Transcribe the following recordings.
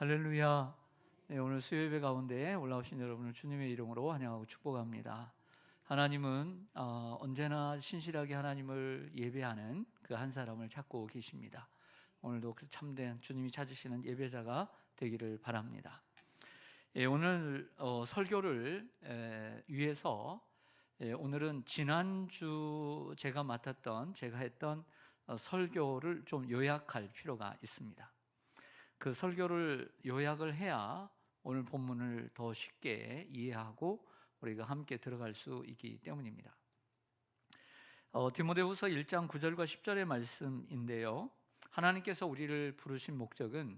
할렐루야. 네, 오늘 수요예배 가운데 올라오신 여러분을 주님의 이름으로 환영하고 축복합니다. 하나님은 언제나 신실하게 하나님을 예배하는 그 한 사람을 찾고 계십니다. 오늘도 그 참된 주님이 찾으시는 예배자가 되기를 바랍니다. 오늘 설교를 위해서 오늘은 지난주 제가 했던 설교를 좀 요약할 필요가 있습니다. 그 설교를 요약을 해야 오늘 본문을 더 쉽게 이해하고 우리가 함께 들어갈 수 있기 때문입니다. 디모데후서 1장 9절과 10절의 말씀인데요, 하나님께서 우리를 부르신 목적은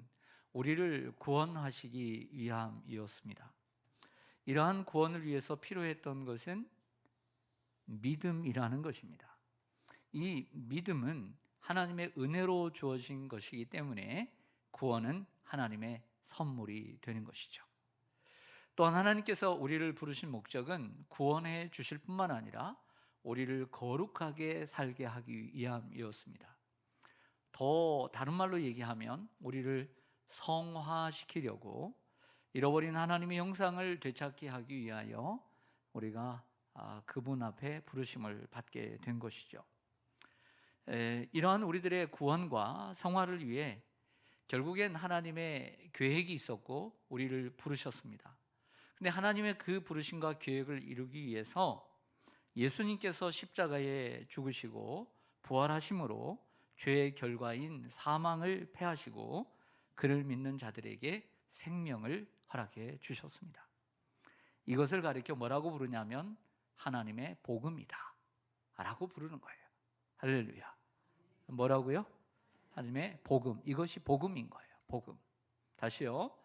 우리를 구원하시기 위함이었습니다. 이러한 구원을 위해서 필요했던 것은 믿음이라는 것입니다. 이 믿음은 하나님의 은혜로 주어진 것이기 때문에 구원은 하나님의 선물이 되는 것이죠. 또한 하나님께서 우리를 부르신 목적은 구원해 주실 뿐만 아니라 우리를 거룩하게 살게 하기 위함이었습니다. 더 다른 말로 얘기하면 우리를 성화시키려고 잃어버린 하나님의 형상을 되찾게 하기 위하여 우리가 그분 앞에 부르심을 받게 된 것이죠. 이러한 우리들의 구원과 성화를 위해 결국엔 하나님의 계획이 있었고 우리를 부르셨습니다. 근데 하나님의 그 부르심과 계획을 이루기 위해서 예수님께서 십자가에 죽으시고 부활하심으로 죄의 결과인 사망을 패하시고 그를 믿는 자들에게 생명을 허락해 주셨습니다. 이것을 가리켜 뭐라고 부르냐면 하나님의 복음이다 라고 부르는 거예요. 할렐루야. 뭐라고요? 하나님의 복음, 이것이 복음인 거예요. 복음. 다시요.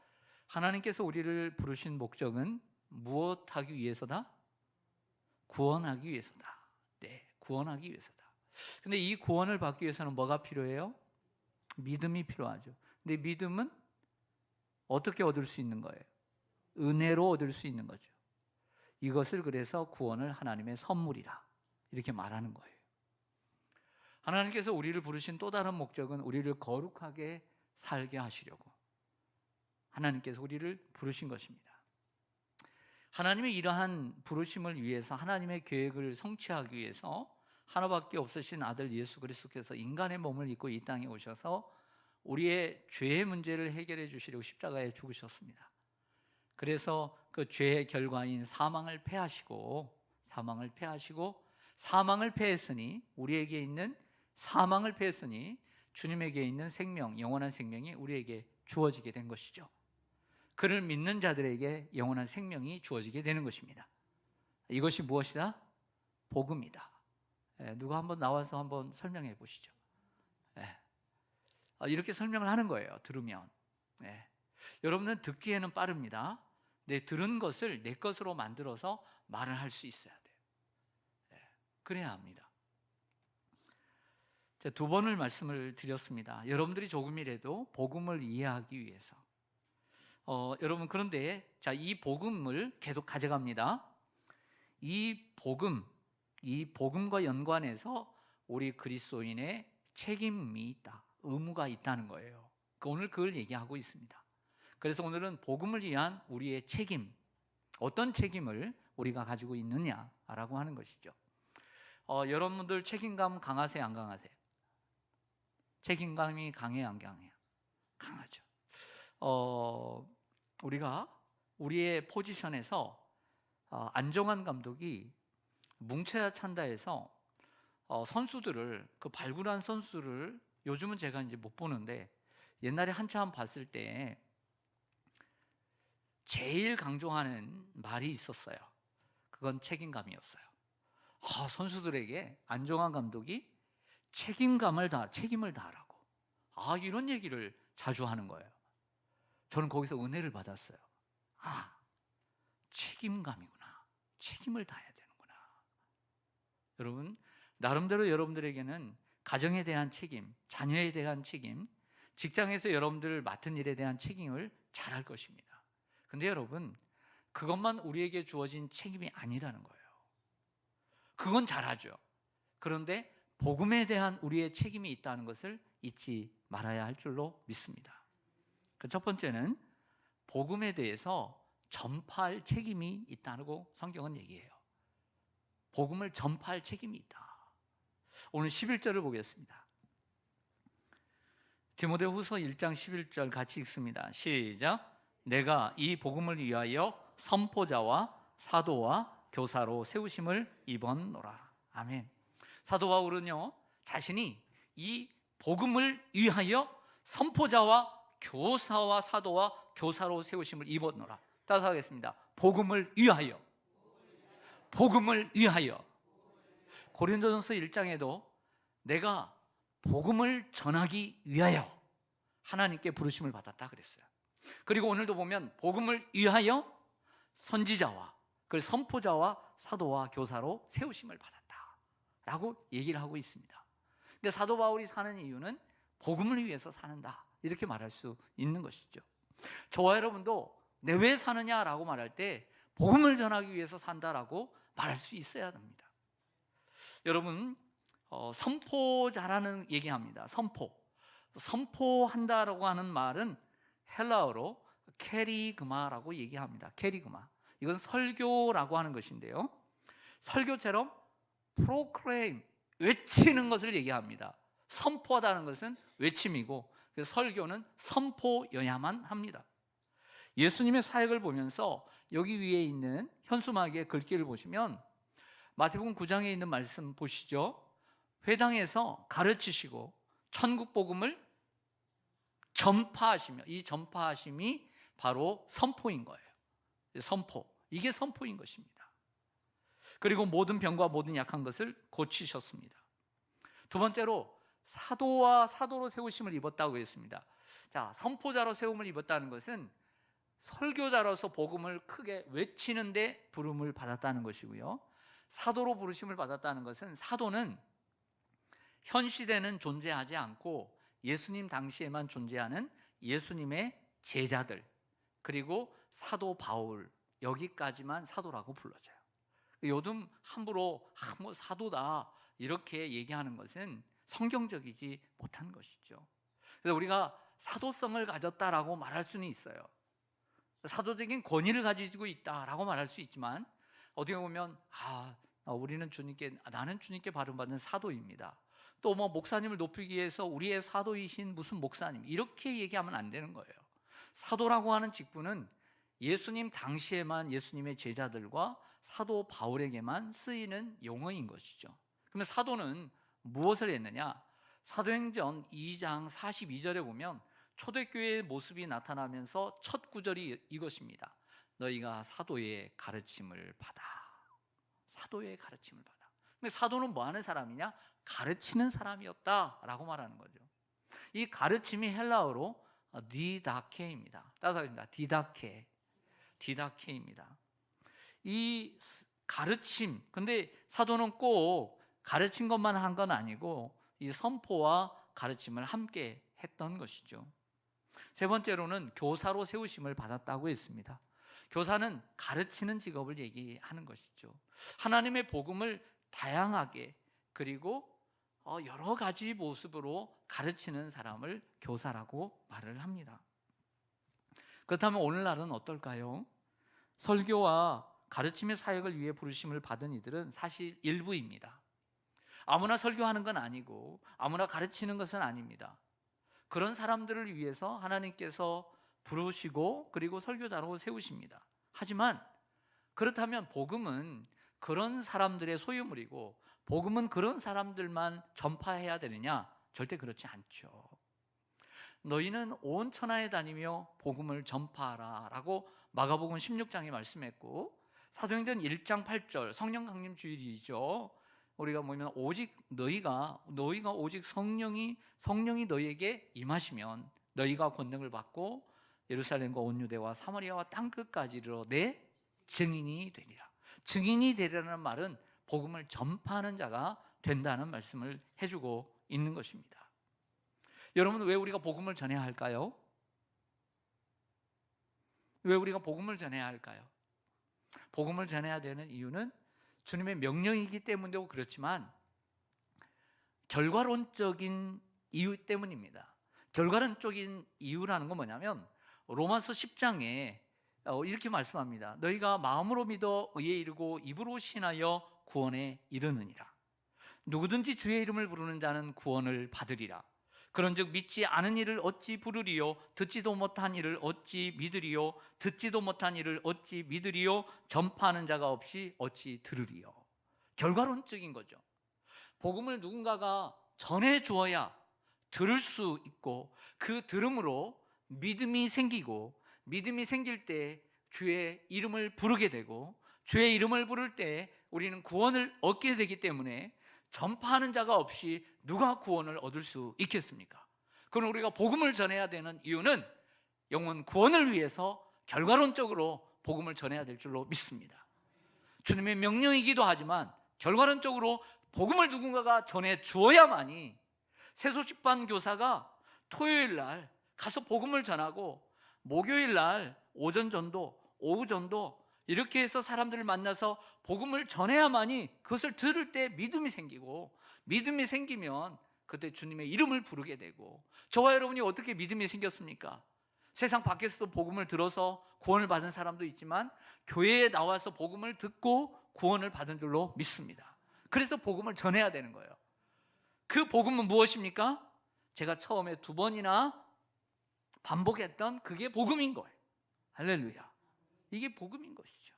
하나님께서 우리를 부르신 목적은 무엇하기 위해서다? 구원하기 위해서다. 네, 구원하기 위해서다. 근데 이 구원을 받기 위해서는 뭐가 필요해요? 믿음이 필요하죠. 근데 믿음은 어떻게 얻을 수 있는 거예요? 은혜로 얻을 수 있는 거죠. 이것을 그래서 구원을 하나님의 선물이라 이렇게 말하는 거예요. 하나님께서 우리를 부르신 또 다른 목적은 우리를 거룩하게 살게 하시려고 하나님께서 우리를 부르신 것입니다. 하나님의 이러한 부르심을 위해서, 하나님의 계획을 성취하기 위해서 하나밖에 없으신 아들 예수 그리스도께서 인간의 몸을 입고 이 땅에 오셔서 우리의 죄의 문제를 해결해 주시려고 십자가에 죽으셨습니다. 그래서 그 죄의 결과인 사망을 패하시고 사망을 패했으니 우리에게 있는 사망을 패했으니 주님에게 있는 생명, 영원한 생명이 우리에게 주어지게 된 것이죠. 그를 믿는 자들에게 영원한 생명이 주어지게 되는 것입니다. 이것이 무엇이다? 복음이다. 누가 한번 나와서 한번 설명해 보시죠. 이렇게 설명을 하는 거예요. 들으면. 여러분은 듣기에는 빠릅니다. 들은 것을 내 것으로 만들어서 말을 할 수 있어야 돼요. 그래야 합니다. 두 번을 말씀을 드렸습니다. 여러분들이 조금이라도 복음을 이해하기 위해서. 여러분, 그런데 이 복음을 계속 가져갑니다. 이 복음과 연관해서 우리 그리스도인의 책임이 있다, 의무가 있다는 거예요. 오늘 그걸 얘기하고 있습니다. 그래서 오늘은 복음을 위한 우리의 책임, 어떤 책임을 우리가 가지고 있느냐라고 하는 것이죠. 여러분들 책임감 강하세요, 안 강하세요? 책임감이 강해요, 안 강해요? 강하죠. 우리가 우리의 포지션에서 안정환 감독이 뭉쳐야 찬다해서 선수들을, 그 발굴한 선수를 요즘은 제가 이제 못 보는데 옛날에 한참 봤을 때 제일 강조하는 말이 있었어요. 그건 책임감이었어요. 선수들에게 안정환 감독이 책임을 다하라고 이런 얘기를 자주 하는 거예요. 저는 거기서 은혜를 받았어요. 책임감이구나. 책임을 다해야 되는구나. 여러분, 나름대로 여러분들에게는 가정에 대한 책임, 자녀에 대한 책임, 직장에서 여러분들 맡은 일에 대한 책임을 잘할 것입니다. 근데 여러분, 그것만 우리에게 주어진 책임이 아니라는 거예요. 그건 잘하죠. 그런데 복음에 대한 우리의 책임이 있다는 것을 잊지 말아야 할 줄로 믿습니다. 첫 번째는 복음에 대해서 전파할 책임이 있다고 성경은 얘기해요. 복음을 전파할 책임이 있다. 오늘 11절을 보겠습니다. 디모데후서 1장 11절 같이 읽습니다. 시작. 내가 이 복음을 위하여 선포자와 사도와 교사로 세우심을 입었노라. 아멘. 사도 바울은요, 자신이 이 복음을 위하여 선포자와 교사와 사도와 교사로 세우심을 입었노라. 따라서 하겠습니다. 복음을 위하여. 복음을 위하여. 고린도전서 1장에도 내가 복음을 전하기 위하여 하나님께 부르심을 받았다 그랬어요. 그리고 오늘도 보면 복음을 위하여 선지자와 그 선포자와 사도와 교사로 세우심을 받았다 라고 얘기를 하고 있습니다. 근데 사도 바울이 사는 이유는 복음을 위해서 사는다, 이렇게 말할 수 있는 것이죠. 저와 여러분도 내 왜 사느냐라고 말할 때 복음을 전하기 위해서 산다라고 말할 수 있어야 합니다. 여러분, 선포자라는 얘기합니다. 선포한다라고 하는 말은 헬라어로 케리그마라고 얘기합니다. 케리그마. 이건 설교라고 하는 것인데요, 설교처럼 proclaim, 외치는 것을 얘기합니다. 선포하다는 것은 외침이고, 설교는 선포여야만 합니다. 예수님의 사역을 보면서 여기 위에 있는 현수막의 글귀를 보시면 마태복음 9장에 있는 말씀 보시죠. 회당에서 가르치시고 천국 복음을 전파하시며, 이 전파하심이 바로 선포인 거예요. 선포, 이게 선포인 것입니다. 그리고 모든 병과 모든 약한 것을 고치셨습니다. 두 번째로 사도와 사도로 세우심을 입었다고 했습니다. 자, 선포자로 세움을 입었다는 것은 설교자로서 복음을 크게 외치는데 부름을 받았다는 것이고요, 사도로 부르심을 받았다는 것은 사도는 현 시대는 존재하지 않고 예수님 당시에만 존재하는 예수님의 제자들, 그리고 사도 바울, 여기까지만 사도라고 불러져요. 요즘 함부로 뭐 사도다 이렇게 얘기하는 것은 성경적이지 못한 것이죠. 그래서 우리가 사도성을 가졌다라고 말할 수는 있어요. 사도적인 권위를 가지고 있다라고 말할 수 있지만, 어떻게 보면 우리는 나는 주님께 바름받은 사도입니다, 또 뭐 목사님을 높이기 위해서 우리의 사도이신 무슨 목사님, 이렇게 얘기하면 안 되는 거예요. 사도라고 하는 직분은 예수님 당시에만 예수님의 제자들과 사도 바울에게만 쓰이는 용어인 것이죠. 그러면 사도는 무엇을 했느냐? 사도행전 2장 42절에 보면 초대교회의 모습이 나타나면서 첫 구절이 이것입니다. 너희가 사도의 가르침을 받아. 사도의 가르침을 받아. 근데 사도는 뭐 하는 사람이냐? 가르치는 사람이었다라고 말하는 거죠. 이 가르침이 헬라어로 디다케입니다. 따라합니다. 디다케입니다. 이 가르침, 근데 사도는 꼭 가르친 것만 한 건 아니고 이 선포와 가르침을 함께 했던 것이죠. 세 번째로는 교사로 세우심을 받았다고 했습니다. 교사는 가르치는 직업을 얘기하는 것이죠. 하나님의 복음을 다양하게, 그리고 여러 가지 모습으로 가르치는 사람을 교사라고 말을 합니다. 그렇다면 오늘날은 어떨까요? 설교와 가르침의 사역을 위해 부르심을 받은 이들은 사실 일부입니다. 아무나 설교하는 건 아니고 아무나 가르치는 것은 아닙니다. 그런 사람들을 위해서 하나님께서 부르시고 그리고 설교자로 세우십니다. 하지만 그렇다면 복음은 그런 사람들의 소유물이고 복음은 그런 사람들만 전파해야 되느냐? 절대 그렇지 않죠. 너희는 온 천하에 다니며 복음을 전파하라 라고 마가복음 16장에 말씀했고, 사도행전 1장 8절 성령 강림 주일이죠. 우리가 보면 오직 너희가 오직 성령이 너희에게 임하시면 너희가 권능을 받고 예루살렘과 온 유대와 사마리아와 땅 끝까지 이르러 내 증인이 되리라. 증인이 되리라는 말은 복음을 전파하는 자가 된다는 말씀을 해주고 있는 것입니다. 여러분, 왜 우리가 복음을 전해야 할까요? 왜 우리가 복음을 전해야 할까요? 복음을 전해야 되는 이유는 주님의 명령이기 때문이고 그렇지만 결과론적인 이유 때문입니다. 결과론적인 이유라는 건 뭐냐면 로마서 10장에 이렇게 말씀합니다. 너희가 마음으로 믿어 의에 이르고 입으로 신하여 구원에 이르느니라. 누구든지 주의 이름을 부르는 자는 구원을 받으리라. 그런즉 믿지 않은 이를 어찌 부르리요? 듣지도 못한 이를 어찌 믿으리요? 듣지도 못한 이를 어찌 믿으리요? 전파하는 자가 없이 어찌 들으리요? 결과론적인 거죠. 복음을 누군가가 전해 주어야 들을 수 있고, 그 들음으로 믿음이 생기고, 믿음이 생길 때 주의 이름을 부르게 되고, 주의 이름을 부를 때 우리는 구원을 얻게 되기 때문에 전파하는 자가 없이 누가 구원을 얻을 수 있겠습니까? 그럼 우리가 복음을 전해야 되는 이유는 영혼 구원을 위해서 결과론적으로 복음을 전해야 될 줄로 믿습니다. 주님의 명령이기도 하지만 결과론적으로 복음을 누군가가 전해 주어야만이 새소식반 교사가 토요일 날 가서 복음을 전하고, 목요일 날 오전 전도, 오후 전도 이렇게 해서 사람들을 만나서 복음을 전해야만이 그것을 들을 때 믿음이 생기고, 믿음이 생기면 그때 주님의 이름을 부르게 되고. 저와 여러분이 어떻게 믿음이 생겼습니까? 세상 밖에서도 복음을 들어서 구원을 받은 사람도 있지만 교회에 나와서 복음을 듣고 구원을 받은 줄로 믿습니다. 그래서 복음을 전해야 되는 거예요. 그 복음은 무엇입니까? 제가 처음에 2번이나 반복했던 그게 복음인 거예요. 할렐루야. 이게 복음인 것이죠.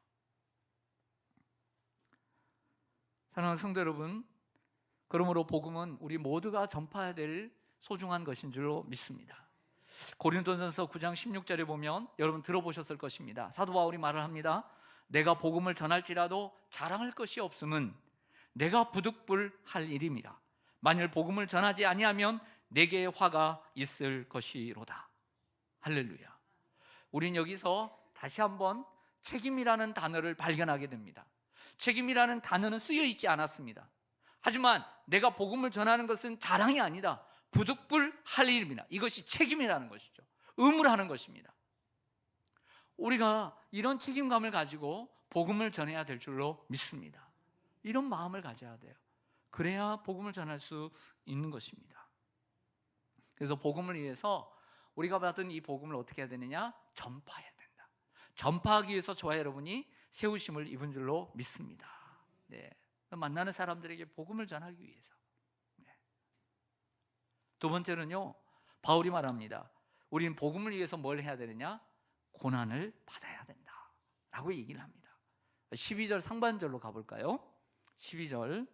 사랑하는 성도 여러분, 그러므로 복음은 우리 모두가 전파해야 될 소중한 것인 줄로 믿습니다. 고린도전서 9장 16절에 보면 여러분 들어보셨을 것입니다. 사도 바울이 말을 합니다. 내가 복음을 전할지라도 자랑할 것이 없음은 내가 부득불할 일임이라. 만일 복음을 전하지 아니하면 내게 화가 있을 것이로다. 할렐루야. 우린 여기서 다시 한번 책임이라는 단어를 발견하게 됩니다. 책임이라는 단어는 쓰여 있지 않았습니다. 하지만 내가 복음을 전하는 것은 자랑이 아니다. 부득불할 일입니다. 이것이 책임이라는 것이죠. 의무를 하는 것입니다. 우리가 이런 책임감을 가지고 복음을 전해야 될 줄로 믿습니다. 이런 마음을 가져야 돼요. 그래야 복음을 전할 수 있는 것입니다. 그래서 복음을 위해서 우리가 받은 이 복음을 어떻게 해야 되느냐? 전파해야 된다. 전파하기 위해서 저와 여러분이 세우심을 입은 줄로 믿습니다. 네. 만나는 사람들에게 복음을 전하기 위해서. 네. 두 번째는요, 바울이 말합니다. 우리는 복음을 위해서 뭘 해야 되느냐? 고난을 받아야 된다 라고 얘기를 합니다. 12절 상반절로 가볼까요? 12절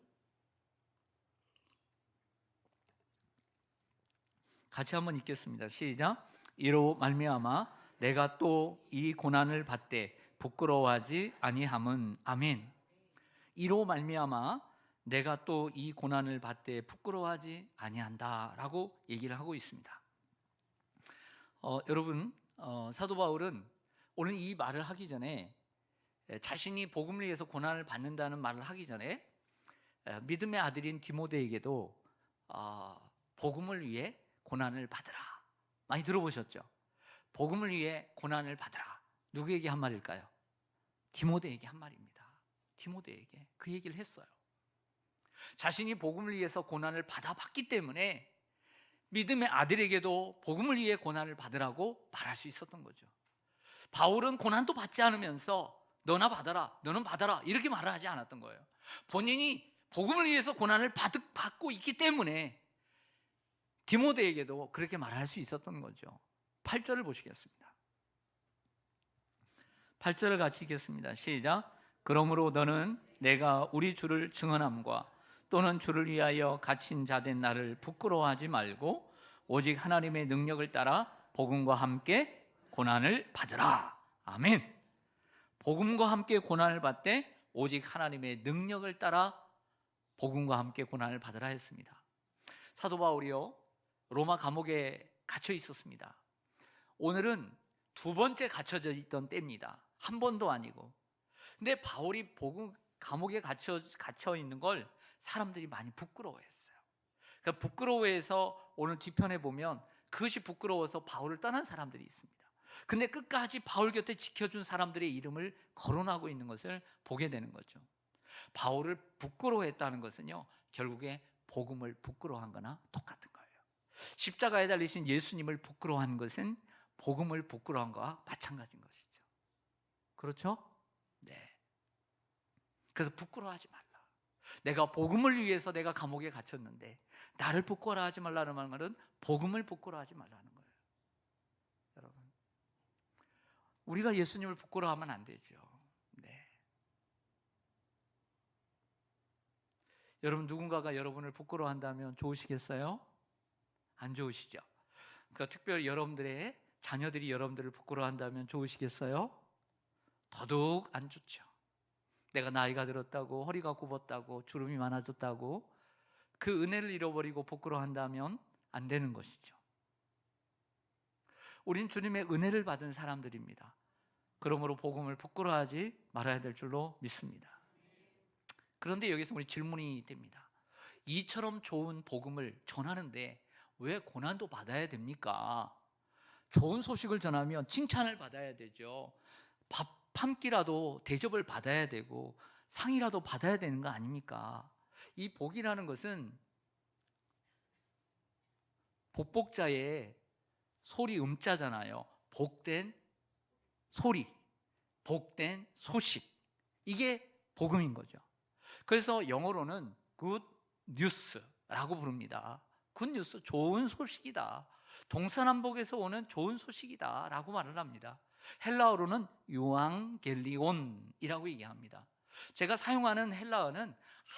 같이 한번 읽겠습니다. 시작. 이로 말미암아 내가 또 이 고난을 받되 부끄러워하지 아니함은 아멘. 이로 말미암아 내가 또 이 고난을 받되 부끄러워하지 아니한다 라고 얘기를 하고 있습니다. 여러분, 사도 바울은 오늘 이 말을 하기 전에, 자신이 복음을 위해서 고난을 받는다는 말을 하기 전에 믿음의 아들인 디모데에게도 복음을 위해 고난을 받으라, 많이 들어보셨죠? 복음을 위해 고난을 받으라. 누구에게 한 말일까요? 디모데에게 한 말입니다. 디모데에게 그 얘기를 했어요. 자신이 복음을 위해서 고난을 받아봤기 때문에 믿음의 아들에게도 복음을 위해 고난을 받으라고 말할 수 있었던 거죠. 바울은 고난도 받지 않으면서 너나 받아라, 너는 받아라 이렇게 말을 하지 않았던 거예요. 본인이 복음을 위해서 고난을 받고 있기 때문에 디모데에게도 그렇게 말할 수 있었던 거죠. 8절을 보시겠습니다. 8절을 같이 읽겠습니다. 시작. 그러므로 너는 내가 우리 주를 증언함과 또는 주를 위하여 갇힌 자 된 나를 부끄러워하지 말고 오직 하나님의 능력을 따라 복음과 함께 고난을 받으라. 아멘. 복음과 함께 고난을 받되 오직 하나님의 능력을 따라 복음과 함께 고난을 받으라 했습니다. 사도 바울이요, 로마 감옥에 갇혀 있었습니다. 오늘은 2번째 갇혀져 있던 때입니다. 한 번도 아니고. 근데 바울이 감옥에 갇혀 있는 걸 사람들이 많이 부끄러워했어요. 그러니까 부끄러워해서 오늘 뒤편에 보면 그것이 부끄러워서 바울을 떠난 사람들이 있습니다. 근데 끝까지 바울 곁에 지켜준 사람들의 이름을 거론하고 있는 것을 보게 되는 거죠. 바울을 부끄러워했다는 것은요, 결국에 복음을 부끄러워한 거나 똑같은 거예요. 십자가에 달리신 예수님을 부끄러워한 것은 복음을 부끄러운 것과 마찬가지인 것이죠. 그렇죠? 네. 그래서 부끄러워하지 말라. 내가 복음을 위해서 내가 감옥에 갇혔는데 나를 부끄러워하지 말라는 말은 복음을 부끄러워하지 말라는 거예요. 여러분, 우리가 예수님을 부끄러워하면 안 되죠. 네. 여러분, 누군가가 여러분을 부끄러워한다면 좋으시겠어요? 안 좋으시죠? 그러니까 특별히 여러분들의 자녀들이 여러분들을 부끄러워한다면 좋으시겠어요? 더더욱 안 좋죠. 내가 나이가 들었다고, 허리가 굽었다고, 주름이 많아졌다고 그 은혜를 잃어버리고 부끄러워한다면 안 되는 것이죠. 우린 주님의 은혜를 받은 사람들입니다. 그러므로 복음을 부끄러워하지 말아야 될 줄로 믿습니다. 그런데 여기서 우리 질문이 됩니다. 이처럼 좋은 복음을 전하는데 왜 고난도 받아야 됩니까? 좋은 소식을 전하면 칭찬을 받아야 되죠. 밥 한 끼라도 대접을 받아야 되고 상이라도 받아야 되는 거 아닙니까? 이 복이라는 것은 복복자의 소리 음자잖아요. 복된 소리, 복된 소식, 이게 복음인 거죠. 그래서 영어로는 good news라고 부릅니다. good news, 좋은 소식이다, 동서남북에서 오는 좋은 소식이다 라고 말을 합니다. 헬라어로는 유앙겔리온이라고 얘기합니다. 제가 사용하는 헬라어는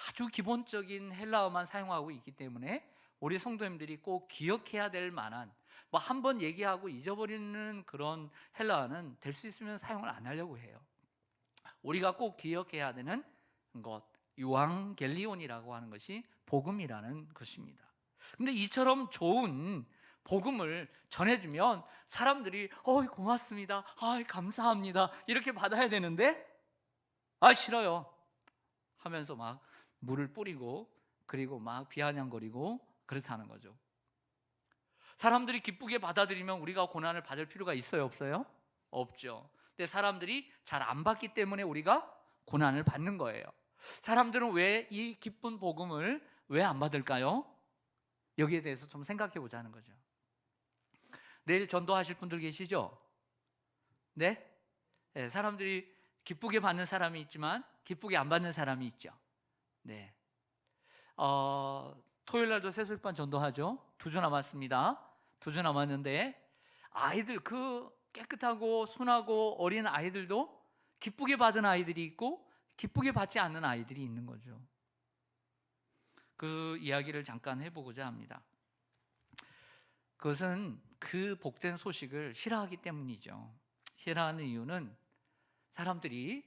아주 기본적인 헬라어만 사용하고 있기 때문에 우리 성도님들이 꼭 기억해야 될 만한, 뭐 한 번 얘기하고 잊어버리는 그런 헬라어는 될 수 있으면 사용을 안 하려고 해요. 우리가 꼭 기억해야 되는 것, 유앙겔리온이라고 하는 것이 복음이라는 것입니다. 근데 이처럼 좋은 복음을 전해주면 사람들이 고맙습니다, 감사합니다 이렇게 받아야 되는데 싫어요 하면서 막 물을 뿌리고 그리고 막 비아냥거리고 그렇다는 거죠. 사람들이 기쁘게 받아들이면 우리가 고난을 받을 필요가 있어요, 없어요? 없죠. 근데 사람들이 잘 안 받기 때문에 우리가 고난을 받는 거예요. 사람들은 왜 이 기쁜 복음을 왜 안 받을까요? 여기에 대해서 좀 생각해 보자는 거죠. 내일 전도하실 분들 계시죠? 네? 네, 사람들이 기쁘게 받는 사람이 있지만 기쁘게 안 받는 사람이 있죠. 네. 토요일 날도 새소식반 전도하죠. 2주 남았습니다. 2주 남았는데 아이들, 그 깨끗하고 순하고 어린 아이들도 기쁘게 받은 아이들이 있고 기쁘게 받지 않는 아이들이 있는 거죠. 그 이야기를 잠깐 해보고자 합니다. 그것은 그 복된 소식을 싫어하기 때문이죠. 싫어하는 이유는 사람들이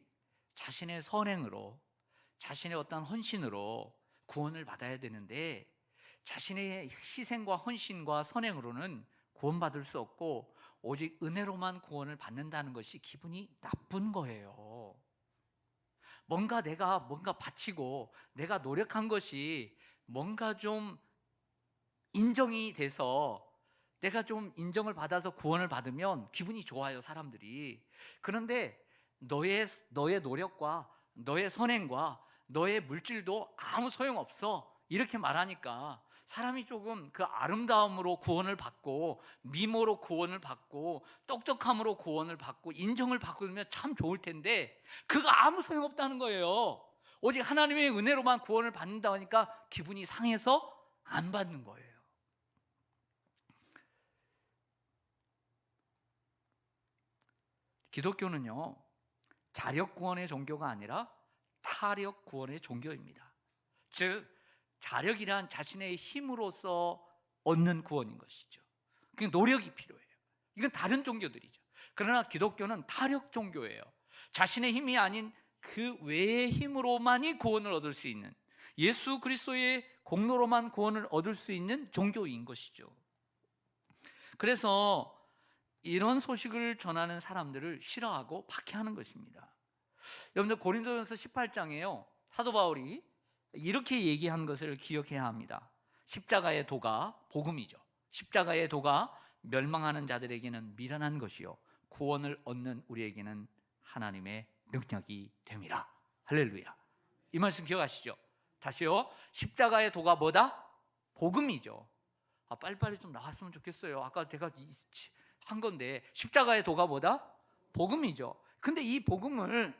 자신의 선행으로, 자신의 어떤 헌신으로 구원을 받아야 되는데 자신의 희생과 헌신과 선행으로는 구원받을 수 없고 오직 은혜로만 구원을 받는다는 것이 기분이 나쁜 거예요. 내가 뭔가 바치고 내가 노력한 것이 뭔가 좀 인정이 돼서 내가 좀 인정을 받아서 구원을 받으면 기분이 좋아요, 사람들이. 그런데 너의 노력과 너의 선행과 너의 물질도 아무 소용없어 이렇게 말하니까 사람이 조금 그 아름다움으로 구원을 받고 미모로 구원을 받고 똑똑함으로 구원을 받고 인정을 받고 그러면 참 좋을 텐데 그거 아무 소용없다는 거예요. 오직 하나님의 은혜로만 구원을 받는다 하니까 기분이 상해서 안 받는 거예요. 기독교는요, 자력 구원의 종교가 아니라 타력 구원의 종교입니다. 즉 자력이란 자신의 힘으로서 얻는 구원인 것이죠. 그 노력이 필요해요. 이건 다른 종교들이죠. 그러나 기독교는 타력 종교예요. 자신의 힘이 아닌 그 외의 힘으로만이 구원을 얻을 수 있는, 예수 그리스도의 공로로만 구원을 얻을 수 있는 종교인 것이죠. 그래서 이런 소식을 전하는 사람들을 싫어하고 박해하는 것입니다. 여러분들 고린도전서 18장에요 사도 바울이 이렇게 얘기한 것을 기억해야 합니다. 십자가의 도가 복음이죠. 십자가의 도가 멸망하는 자들에게는 미련한 것이요 구원을 얻는 우리에게는 하나님의 능력이 됨이라. 할렐루야. 이 말씀 기억하시죠? 다시요. 십자가의 도가 뭐다? 복음이죠. 빨리빨리 좀 나왔으면 좋겠어요. 아까 제가 한 건데, 십자가의 도가 뭐다? 복음이죠. 근데 이 복음을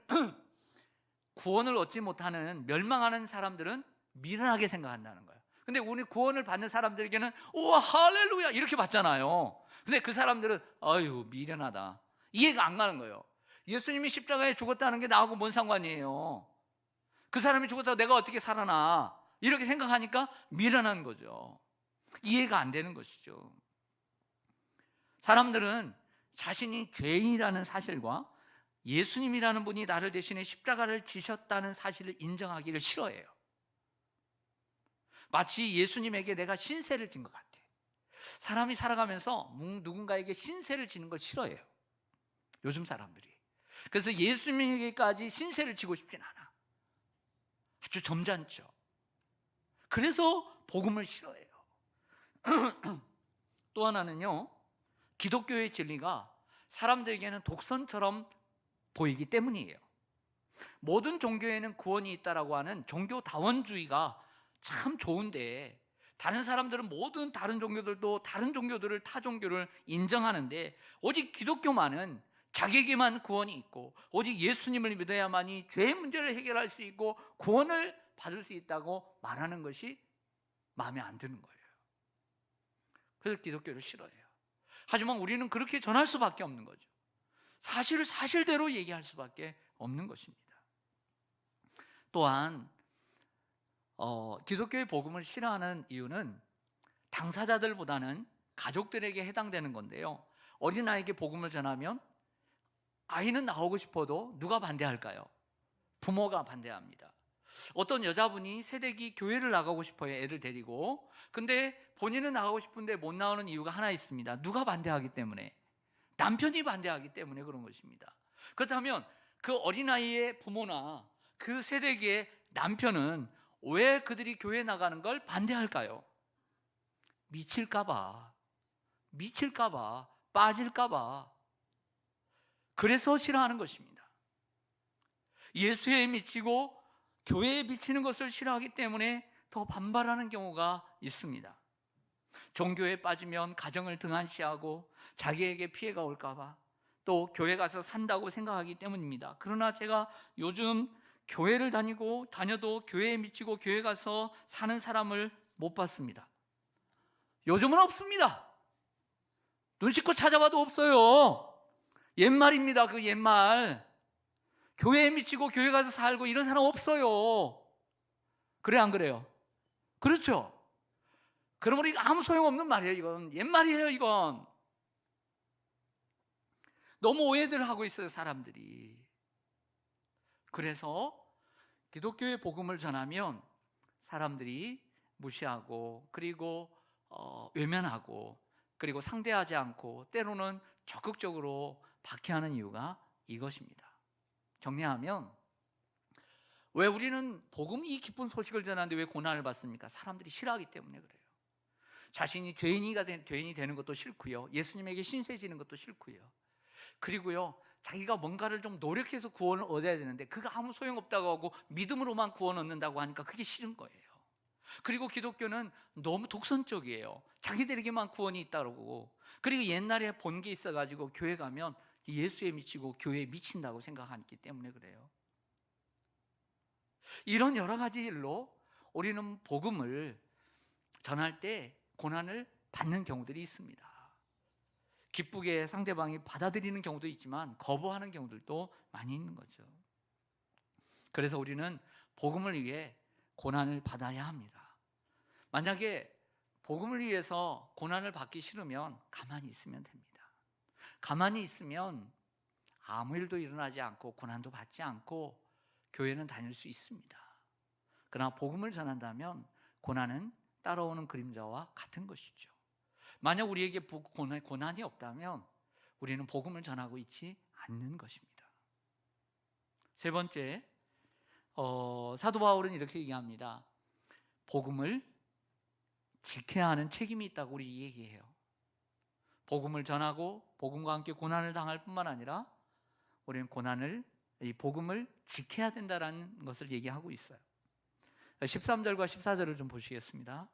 구원을 얻지 못하는 멸망하는 사람들은 미련하게 생각한다는 거예요. 근데 우리 구원을 받는 사람들에게는 우와 할렐루야 이렇게 받잖아요. 근데 그 사람들은 아유 미련하다, 이해가 안 가는 거예요. 예수님이 십자가에 죽었다는 게 나하고 뭔 상관이에요? 그 사람이 죽었다고 내가 어떻게 살아나? 이렇게 생각하니까 미련한 거죠. 이해가 안 되는 것이죠. 사람들은 자신이 죄인이라는 사실과 예수님이라는 분이 나를 대신해 십자가를 지셨다는 사실을 인정하기를 싫어해요. 마치 예수님에게 내가 신세를 진 것 같아. 사람이 살아가면서 누군가에게 신세를 지는 걸 싫어해요, 요즘 사람들이. 그래서 예수님에게까지 신세를 지고 싶진 않아. 아주 점잖죠. 그래서 복음을 싫어해요. 또 하나는요, 기독교의 진리가 사람들에게는 독선처럼 보이기 때문이에요. 모든 종교에는 구원이 있다라고 하는 종교다원주의가 참 좋은데, 다른 사람들은 모든 다른 종교들도 다른 종교들을, 타 종교를 인정하는데 오직 기독교만은 자기에게만 구원이 있고 오직 예수님을 믿어야만이 죄의 문제를 해결할 수 있고 구원을 받을 수 있다고 말하는 것이 마음에 안 드는 거예요. 그래서 기독교를 싫어해요. 하지만 우리는 그렇게 전할 수밖에 없는 거죠. 사실을 사실대로 얘기할 수밖에 없는 것입니다. 또한 기독교의 복음을 싫어하는 이유는 당사자들보다는 가족들에게 해당되는 건데요, 어린아이에게 복음을 전하면 아이는 나오고 싶어도 누가 반대할까요? 부모가 반대합니다. 어떤 여자분이 새댁이 교회를 나가고 싶어요, 애를 데리고. 근데 본인은 나가고 싶은데 못 나오는 이유가 하나 있습니다. 누가 반대하기 때문에? 남편이 반대하기 때문에 그런 것입니다. 그렇다면 그 어린아이의 부모나 그 세대의 남편은 왜 그들이 교회 나가는 걸 반대할까요? 미칠까봐, 빠질까봐. 그래서 싫어하는 것입니다. 예수에 미치고 교회에 미치는 것을 싫어하기 때문에 더 반발하는 경우가 있습니다. 종교에 빠지면 가정을 등한시하고 자기에게 피해가 올까봐, 또 교회 가서 산다고 생각하기 때문입니다. 그러나 제가 요즘 교회를 다녀도 교회에 미치고 교회 가서 사는 사람을 못 봤습니다. 요즘은 없습니다. 눈 씻고 찾아봐도 없어요. 옛말입니다. 그 옛말. 교회에 미치고 교회 가서 살고 이런 사람 없어요. 그래 안 그래요? 그렇죠. 그러므로 이거 아무 소용없는 말이에요. 이건 옛말이에요. 이건 너무 오해들 하고 있어요, 사람들이. 그래서 기독교의 복음을 전하면 사람들이 무시하고, 그리고 외면하고, 그리고 상대하지 않고, 때로는 적극적으로 박해하는 이유가 이것입니다. 정리하면, 왜 우리는 복음, 이 기쁜 소식을 전하는데 왜 고난을 받습니까? 사람들이 싫어하기 때문에 그래요. 자신이 죄인이 되는 것도 싫고요, 예수님에게 신세 지는 것도 싫고요, 그리고요 자기가 뭔가를 좀 노력해서 구원을 얻어야 되는데 그거 아무 소용없다고 하고 믿음으로만 구원 얻는다고 하니까 그게 싫은 거예요. 그리고 기독교는 너무 독선적이에요. 자기들에게만 구원이 있다고. 그리고 옛날에 본 게 있어가지고 교회 가면 예수에 미치고 교회에 미친다고 생각하기 때문에 그래요. 이런 여러 가지 일로 우리는 복음을 전할 때 고난을 받는 경우들이 있습니다. 기쁘게 상대방이 받아들이는 경우도 있지만 거부하는 경우들도 많이 있는 거죠. 그래서 우리는 복음을 위해 고난을 받아야 합니다. 만약에 복음을 위해서 고난을 받기 싫으면 가만히 있으면 됩니다. 가만히 있으면 아무 일도 일어나지 않고 고난도 받지 않고 교회는 다닐 수 있습니다. 그러나 복음을 전한다면 고난은 따라오는 그림자와 같은 것이죠. 만약 우리에게 고난이 없다면 우리는 복음을 전하고 있지 않는 것입니다. 세 번째, 사도 바울은 이렇게 얘기합니다. 복음을 지켜야 하는 책임이 있다고 우리 얘기해요. 복음을 전하고 복음과 함께 고난을 당할 뿐만 아니라 우리는 이 복음을 지켜야 된다는 것을 얘기하고 있어요. 13절과 14절을 좀 보시겠습니다.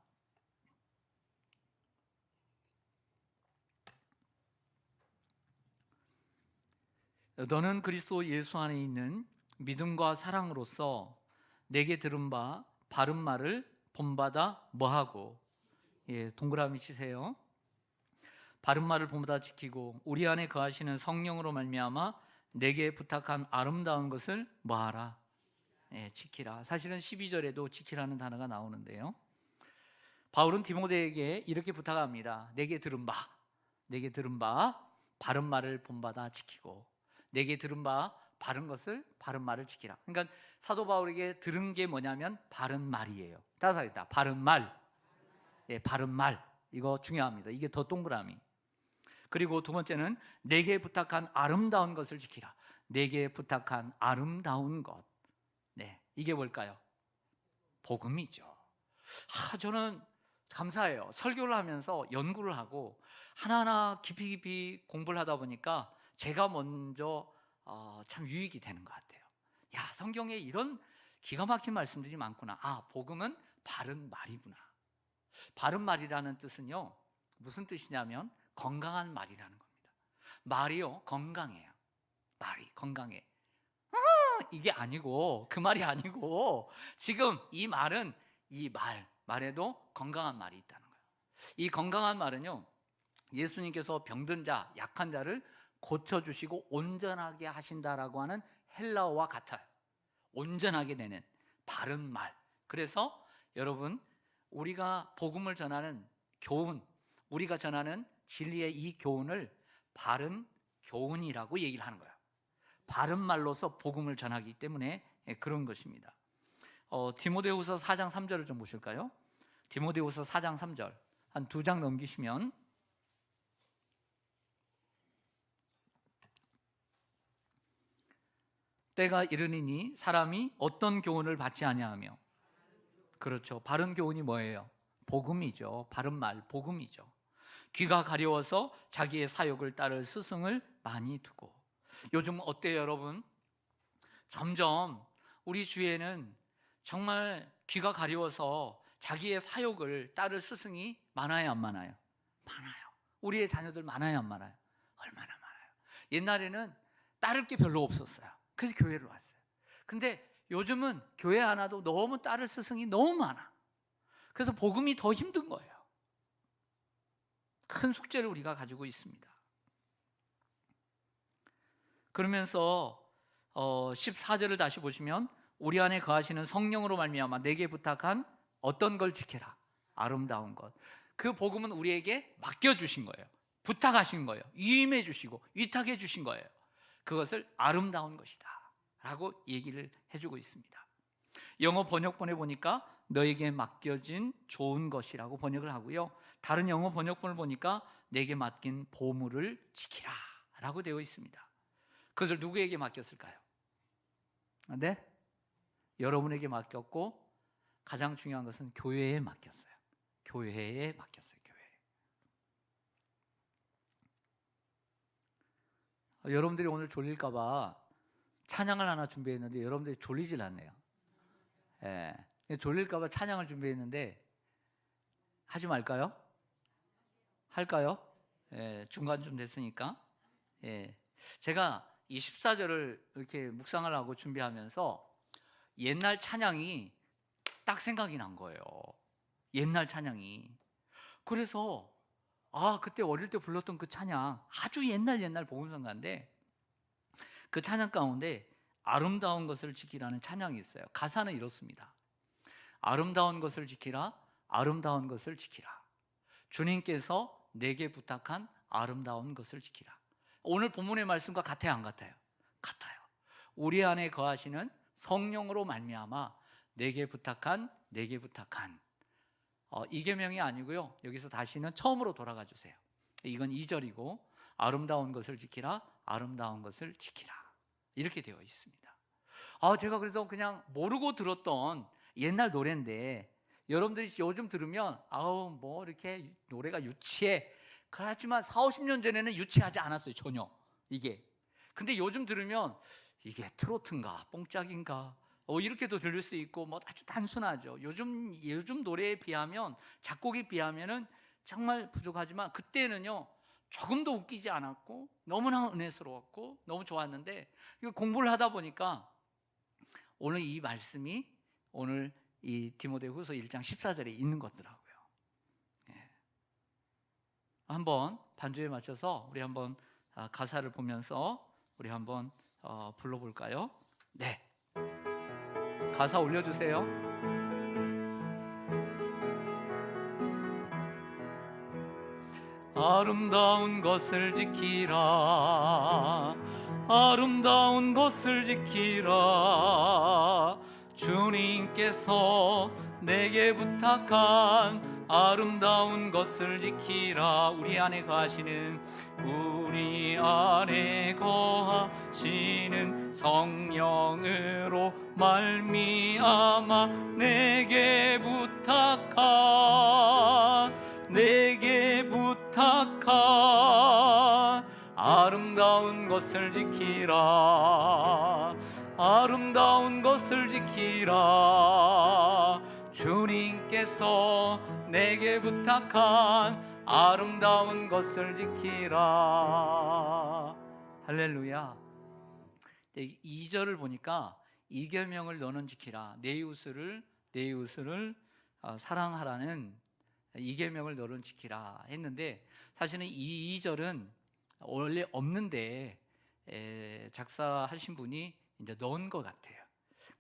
너는 그리스도 예수 안에 있는 믿음과 사랑으로서 내게 들은 바 바른 말을 본받아 뭐하고, 동그라미 치세요. 바른 말을 본받아 지키고 우리 안에 거하시는 성령으로 말미암아 내게 부탁한 아름다운 것을 뭐하라, 지키라. 사실은 12절에도 지키라는 단어가 나오는데요, 바울은 디모데에게 이렇게 부탁합니다. 내게 들은 바 바른 말을 본받아 지키고, 내게 들은 바 바른 것을, 바른 말을 지키라. 그러니까 사도 바울에게 들은 게 뭐냐면 바른 말이에요. 따라서 하겠다. 바른 말. 바른 말. 이거 중요합니다. 이게 더 동그라미. 그리고 두 번째는 내게 부탁한 아름다운 것을 지키라. 내게 부탁한 아름다운 것. 이게 뭘까요? 복음이죠. 저는 감사해요. 설교를 하면서 연구를 하고 하나하나 깊이 공부를 하다 보니까 제가 먼저 참 유익이 되는 것 같아요. 성경에 이런 기가 막힌 말씀들이 많구나. 복음은 바른 말이구나. 바른 말이라는 뜻은요, 무슨 뜻이냐면 건강한 말이라는 겁니다. 말이요, 건강해요. 말이 건강해. 이게 아니고, 그 말이 아니고, 지금 이 말은 이 말에도 건강한 말이 있다는 거예요. 이 건강한 말은요, 예수님께서 병든 자, 약한 자를 고쳐주시고 온전하게 하신다라고 하는 헬라어와 같아요. 온전하게 되는 바른 말. 그래서 여러분, 우리가 복음을 전하는 교훈, 우리가 전하는 진리의 이 교훈을 바른 교훈이라고 얘기를 하는 거예요. 바른 말로서 복음을 전하기 때문에 그런 것입니다. 디모데후서 4장 3절을 좀 보실까요? 디모데후서 4장 3절 한 2장 넘기시면, 때가 이르니니 사람이 어떤 교훈을 받지 아니하며, 그렇죠, 바른 교훈이 뭐예요? 복음이죠. 바른 말, 복음이죠. 귀가 가려워서 자기의 사욕을 따를 스승을 많이 두고. 요즘 어때요, 여러분? 점점 우리 주위에는 정말 귀가 가려워서 자기의 사욕을 따를 스승이 많아요, 안 많아요? 많아요. 우리의 자녀들 많아요, 안 많아요? 얼마나 많아요. 옛날에는 따를 게 별로 없었어요. 그래서 교회를 왔어요. 근데 요즘은 교회 하나도 너무 따를 스승이 너무 많아. 그래서 복음이 더 힘든 거예요. 큰 숙제를 우리가 가지고 있습니다. 그러면서 14절을 다시 보시면, 우리 안에 거하시는 성령으로 말미암아 내게 부탁한 어떤 걸 지켜라. 아름다운 것. 그 복음은 우리에게 맡겨주신 거예요. 부탁하신 거예요. 위임해 주시고 위탁해 주신 거예요. 그것을 아름다운 것이다 라고 얘기를 해주고 있습니다. 영어 번역본에 보니까 너에게 맡겨진 좋은 것이라고 번역을 하고요, 다른 영어 번역본을 보니까 내게 맡긴 보물을 지키라 라고 되어 있습니다. 그것을 누구에게 맡겼을까요? 네? 여러분에게 맡겼고, 가장 중요한 것은 교회에 맡겼어요. 교회에 맡겼어요. 여러분들이 오늘 졸릴까 봐 찬양을 하나 준비했는데 여러분들이 졸리질 않네요. 졸릴까 봐 찬양을 준비했는데 하지 말까요? 할까요? 중간쯤 됐으니까. 제가 이 14절을 이렇게 묵상을 하고 준비하면서 옛날 찬양이 딱 생각이 난 거예요. 옛날 찬양이. 그래서 그때 어릴 때 불렀던 그 찬양, 아주 옛날 복음성가인데 그 찬양 가운데 아름다운 것을 지키라는 찬양이 있어요. 가사는 이렇습니다. 아름다운 것을 지키라, 아름다운 것을 지키라. 주님께서 내게 부탁한 아름다운 것을 지키라. 오늘 본문의 말씀과 같아요, 안 같아요? 같아요. 우리 안에 거하시는 성령으로 말미암아 내게 부탁한 이 계명이 아니고요, 여기서 다시는 처음으로 돌아가 주세요. 이건 2절이고 아름다운 것을 지키라, 아름다운 것을 지키라 이렇게 되어 있습니다. 제가 그래서 그냥 모르고 들었던 옛날 노래인데 여러분들이 요즘 들으면 뭐 이렇게 노래가 유치해. 그렇지만 40-50년 전에는 유치하지 않았어요, 전혀. 이게. 근데 요즘 들으면 이게 트로트인가 뽕짝인가 이렇게도 들릴 수 있고, 뭐 아주 단순하죠. 요즘 노래에 비하면, 작곡에 비하면은 정말 부족하지만 그때는요 조금도 웃기지 않았고 너무나 은혜스러웠고 너무 좋았는데, 이거 공부를 하다 보니까 오늘 이 말씀이 오늘 이 디모데후서 1장 14절에 있는 것더라고요. 예. 한번 반주에 맞춰서 우리 한번 가사를 보면서 우리 한번 불러볼까요? 네, 가사 올려주세요. 아름다운 것을 지키라, 아름다운 것을 지키라. 주님께서 내게 부탁한 아름다운 것을 지키라. 우리 안에 거하시는, 우리 안에 거하시는 성령으로 말미암아 내게 부탁한 아름다운 것을 지키라, 아름다운 것을 지키라. 주님께서 내게 부탁한 아름다운 것을 지키라. 할렐루야. 2절을 보니까 이 계명을 너는 지키라, 내 이웃을 사랑하라는 이 계명을 너는 지키라 했는데, 사실은 이 2절은 원래 없는데 작사하신 분이 이제 넣은 것 같아요.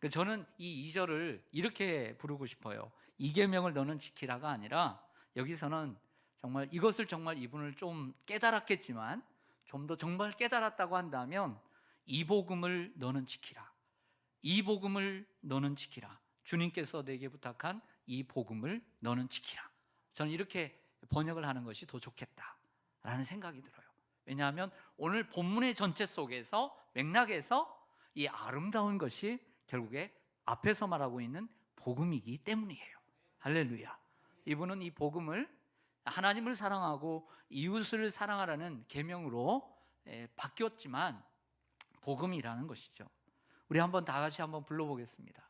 저는 이 2절을 이렇게 부르고 싶어요. 이 계명을 너는 지키라가 아니라, 여기서는 정말 이것을 정말 이분을 좀 깨달았겠지만 좀 더 정말 깨달았다고 한다면, 이 복음을 너는 지키라, 이 복음을 너는 지키라. 주님께서 내게 부탁한 이 복음을 너는 지키라. 저는 이렇게 번역을 하는 것이 더 좋겠다라는 생각이 들어요. 왜냐하면 오늘 본문의 전체 속에서, 맥락에서 이 아름다운 것이 결국에 앞에서 말하고 있는 복음이기 때문이에요. 할렐루야. 이분은 이 복음을, 하나님을 사랑하고 이웃을 사랑하라는 계명으로 바뀌었지만 복음이라는 것이죠. 우리 한번 다 같이 한번 불러보겠습니다.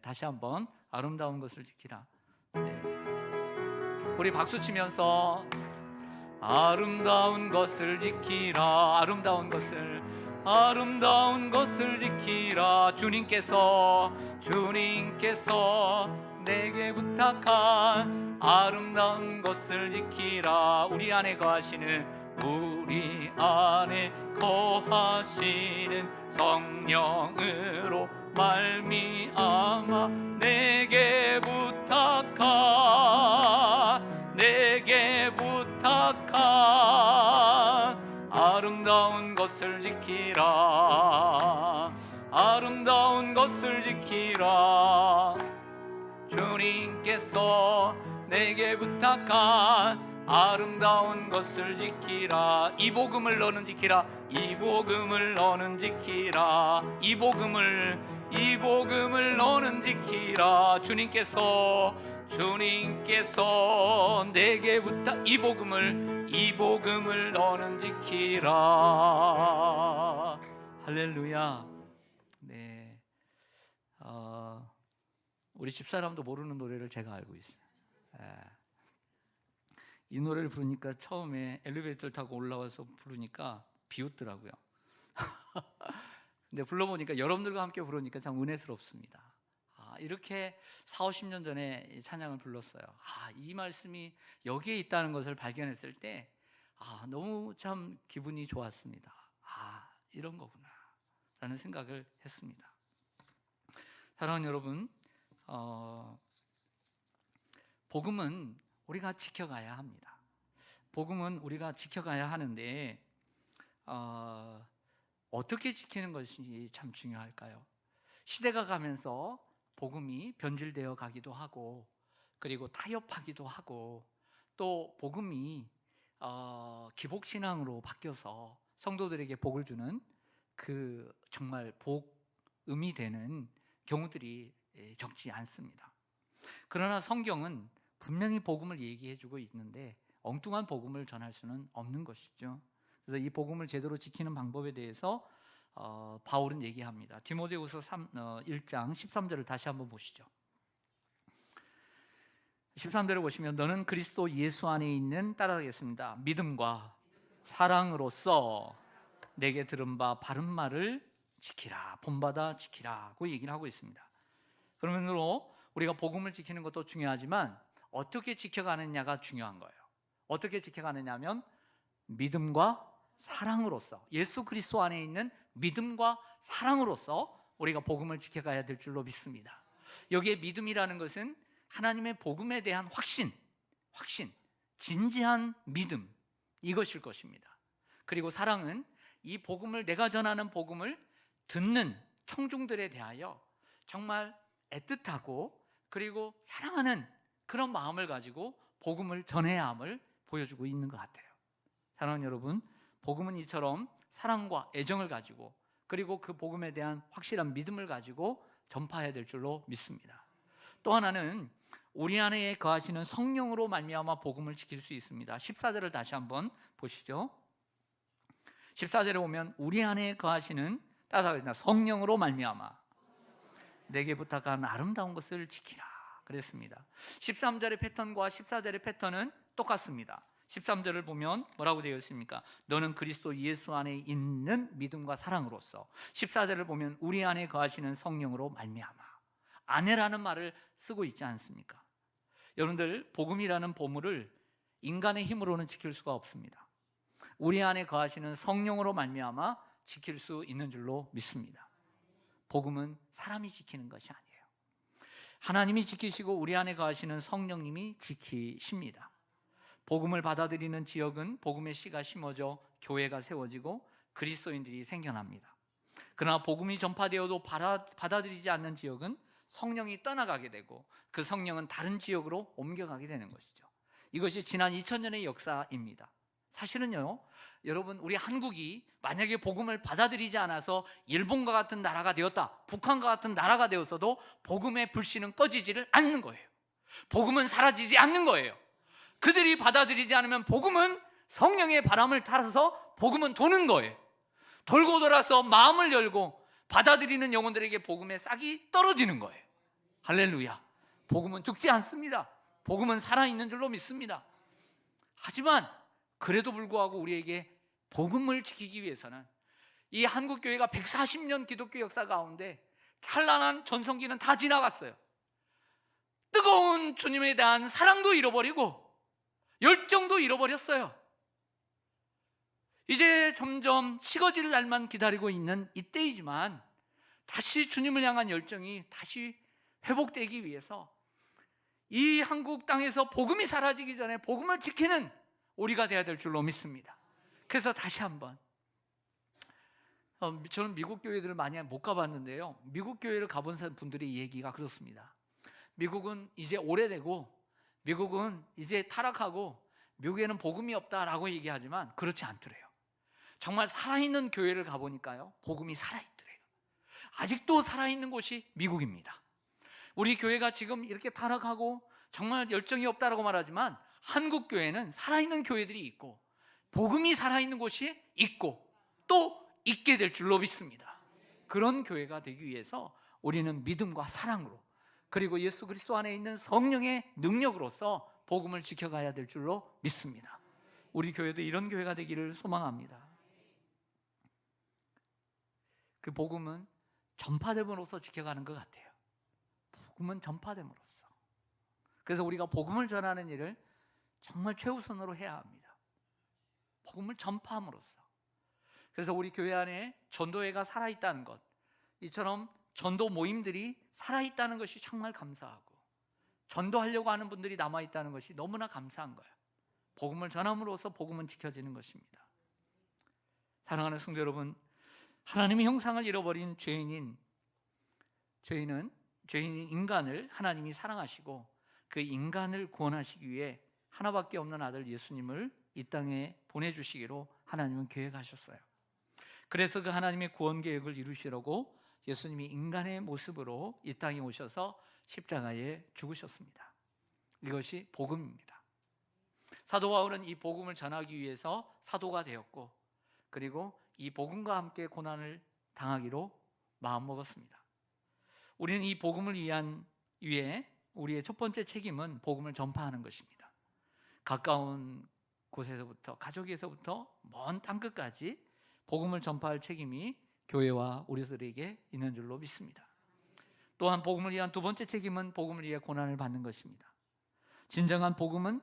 다시 한번 아름다운 것을 지키라. 우리 박수 치면서 아름다운 것을 지키라, 아름다운 것을 지키라. 주님께서 내게 부탁한 아름다운 것을 지키라. 우리 안에 거하시는 성령으로 말미암아 내게 부탁한 아름다운 것을 지키라, 아름다운 것을 지키라. 주님께서 내게 부탁한 아름다운 것을 지키라. 이 복음을 너는 지키라, 이 복음을 너는 지키라, 이 복음을 너는 지키라. 주님께서 내게 이 복음을 너는 지키라. 할렐루야. 네, 우리 집사람도 모르는 노래를 제가 알고 있어요. 이 노래를 부르니까 처음에 엘리베이터를 타고 올라와서 부르니까 비웃더라고요. 근데 불러보니까 여러분들과 함께 부르니까 참 은혜스럽습니다. 이렇게 40-50년 전에 찬양을 불렀어요. 이 말씀이 여기에 있다는 것을 발견했을 때 너무 참 기분이 좋았습니다. 이런 거구나 라는 생각을 했습니다. 사랑하는 여러분, 복음은 우리가 지켜가야 합니다. 복음은 우리가 지켜가야 하는데 어떻게 지키는 것이 참 중요할까요? 시대가 가면서 복음이 변질되어 가기도 하고, 그리고 타협하기도 하고, 또 복음이 기복신앙으로 바뀌어서 성도들에게 복을 주는 그 정말 복음이 되는 경우들이 적지 않습니다. 그러나 성경은 분명히 복음을 얘기해주고 있는데 엉뚱한 복음을 전할 수는 없는 것이죠. 그래서 이 복음을 제대로 지키는 방법에 대해서 바울은 얘기합니다. 디모데후서 1장 13절을 다시 한번 보시죠. 13절을 보시면 너는 그리스도 예수 안에 있는, 따라하겠습니다, 믿음과 사랑으로서 내게 들은 바 바른 말을 지키라, 본받아 지키라고 얘기를 하고 있습니다. 그러므로 우리가 복음을 지키는 것도 중요하지만 어떻게 지켜가느냐가 중요한 거예요. 어떻게 지켜가느냐 하면 믿음과 사랑으로서, 예수 그리스도 안에 있는 믿음과 사랑으로서 우리가 복음을 지켜가야 될 줄로 믿습니다. 여기에 믿음이라는 것은 하나님의 복음에 대한 확신, 진지한 믿음, 이것일 것입니다. 그리고 사랑은 이 복음을, 내가 전하는 복음을 듣는 청중들에 대하여 정말 애틋하고 그리고 사랑하는 그런 마음을 가지고 복음을 전해야 함을 보여주고 있는 것 같아요. 사랑하는 여러분, 복음은 이처럼 사랑과 애정을 가지고 그리고 그 복음에 대한 확실한 믿음을 가지고 전파해야 될 줄로 믿습니다. 또 하나는 우리 안에 거하시는 성령으로 말미암아 복음을 지킬 수 있습니다. 14절을 다시 한번 보시죠. 14절에 보면 우리 안에 거하시는, 따라하겠습니다. 성령으로 말미암아 내게 부탁한 아름다운 것을 지키라 그랬습니다. 13절의 패턴과 14절의 패턴은 똑같습니다. 13절을 보면 뭐라고 되어 있습니까? 너는 그리스도 예수 안에 있는 믿음과 사랑으로서. 14절을 보면 우리 안에 거하시는 성령으로 말미암아, 안에라는 말을 쓰고 있지 않습니까? 여러분들, 복음이라는 보물을 인간의 힘으로는 지킬 수가 없습니다. 우리 안에 거하시는 성령으로 말미암아 지킬 수 있는 줄로 믿습니다. 복음은 사람이 지키는 것이 아니에요. 하나님이 지키시고 우리 안에 거하시는 성령님이 지키십니다. 복음을 받아들이는 지역은 복음의 씨가 심어져 교회가 세워지고 그리스도인들이 생겨납니다. 그러나 복음이 전파되어도 받아들이지 않는 지역은 성령이 떠나가게 되고 그 성령은 다른 지역으로 옮겨가게 되는 것이죠. 이것이 지난 2000년의 역사입니다. 사실은요, 여러분, 우리 한국이 만약에 복음을 받아들이지 않아서 일본과 같은 나라가 되었다, 북한과 같은 나라가 되었어도 복음의 불씨는 꺼지지를 않는 거예요. 복음은 사라지지 않는 거예요. 그들이 받아들이지 않으면 복음은 성령의 바람을 타서 복음은 도는 거예요. 돌고 돌아서 마음을 열고 받아들이는 영혼들에게 복음의 싹이 떨어지는 거예요. 할렐루야. 복음은 죽지 않습니다. 복음은 살아있는 줄로 믿습니다. 하지만 그래도 불구하고 우리에게 복음을 지키기 위해서는 이 한국교회가 140년 기독교 역사 가운데 찬란한 전성기는 다 지나갔어요. 뜨거운 주님에 대한 사랑도 잃어버리고 열정도 잃어버렸어요. 이제 점점 식어질 날만 기다리고 있는 이때이지만 다시 주님을 향한 열정이 다시 회복되기 위해서 이 한국 땅에서 복음이 사라지기 전에 복음을 지키는 우리가 되어야 될 줄로 믿습니다. 그래서 다시 한번, 저는 미국 교회들을 많이 못 가봤는데요, 미국 교회를 가본 분들의 얘기가 그렇습니다. 미국은 이제 오래되고 미국은 이제 타락하고 미국에는 복음이 없다라고 얘기하지만 그렇지 않더래요. 정말 살아있는 교회를 가보니까요, 복음이 살아있더래요. 아직도 살아있는 곳이 미국입니다. 우리 교회가 지금 이렇게 타락하고 정말 열정이 없다라고 말하지만 한국 교회는 살아있는 교회들이 있고 복음이 살아있는 곳이 있고 또 있게 될 줄로 믿습니다. 그런 교회가 되기 위해서 우리는 믿음과 사랑으로 그리고 예수 그리스도 안에 있는 성령의 능력으로서 복음을 지켜가야 될 줄로 믿습니다. 우리 교회도 이런 교회가 되기를 소망합니다. 그 복음은 전파됨으로써 지켜가는 것 같아요. 복음은 전파됨으로써. 그래서 우리가 복음을 전하는 일을 정말 최우선으로 해야 합니다. 복음을 전파함으로써. 그래서 우리 교회 안에 전도회가 살아있다는 것, 이처럼 전도 모임들이 살아있다는 것이 정말 감사하고 전도하려고 하는 분들이 남아있다는 것이 너무나 감사한 거예요. 복음을 전함으로써 복음은 지켜지는 것입니다. 사랑하는 성도 여러분, 하나님의 형상을 잃어버린 죄인인 인간을 하나님이 사랑하시고 그 인간을 구원하시기 위해 하나밖에 없는 아들 예수님을 이 땅에 보내주시기로 하나님은 계획하셨어요. 그래서 그 하나님의 구원 계획을 이루시려고 예수님이 인간의 모습으로 이 땅에 오셔서 십자가에 죽으셨습니다. 이것이 복음입니다. 사도 바울은 이 복음을 전하기 위해서 사도가 되었고 그리고 이 복음과 함께 고난을 당하기로 마음먹었습니다. 우리는 이 복음을 위해 우리의 첫 번째 책임은 복음을 전파하는 것입니다. 가까운 곳에서부터, 가족에서부터 먼 땅끝까지 복음을 전파할 책임이 교회와 우리들에게 있는 줄로 믿습니다. 또한 복음을 위한 두 번째 책임은 복음을 위해 고난을 받는 것입니다. 진정한 복음은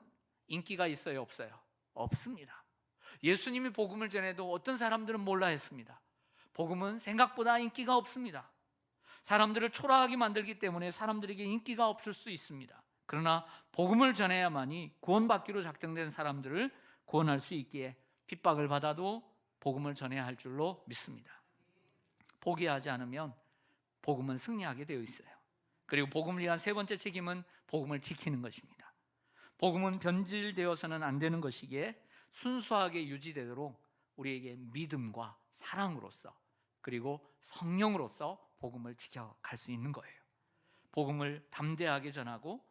인기가 있어요, 없어요? 없습니다. 예수님이 복음을 전해도 어떤 사람들은 몰라 했습니다. 복음은 생각보다 인기가 없습니다. 사람들을 초라하게 만들기 때문에 사람들에게 인기가 없을 수 있습니다. 그러나 복음을 전해야만이 구원받기로 작정된 사람들을 구원할 수 있기에 핍박을 받아도 복음을 전해야 할 줄로 믿습니다. 포기하지 않으면 복음은 승리하게 되어 있어요. 그리고 복음을 위한 세 번째 책임은 복음을 지키는 것입니다. 복음은 변질되어서는 안 되는 것이기에 순수하게 유지되도록 우리에게 믿음과 사랑으로서 그리고 성령으로서 복음을 지켜갈 수 있는 거예요. 복음을 담대하게 전하고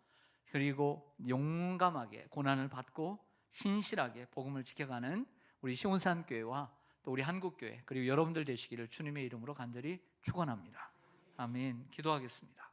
그리고 용감하게 고난을 받고 신실하게 복음을 지켜가는 우리 시온산교회와 또 우리 한국교회 그리고 여러분들 되시기를 주님의 이름으로 간절히 축원합니다. 아멘. 기도하겠습니다.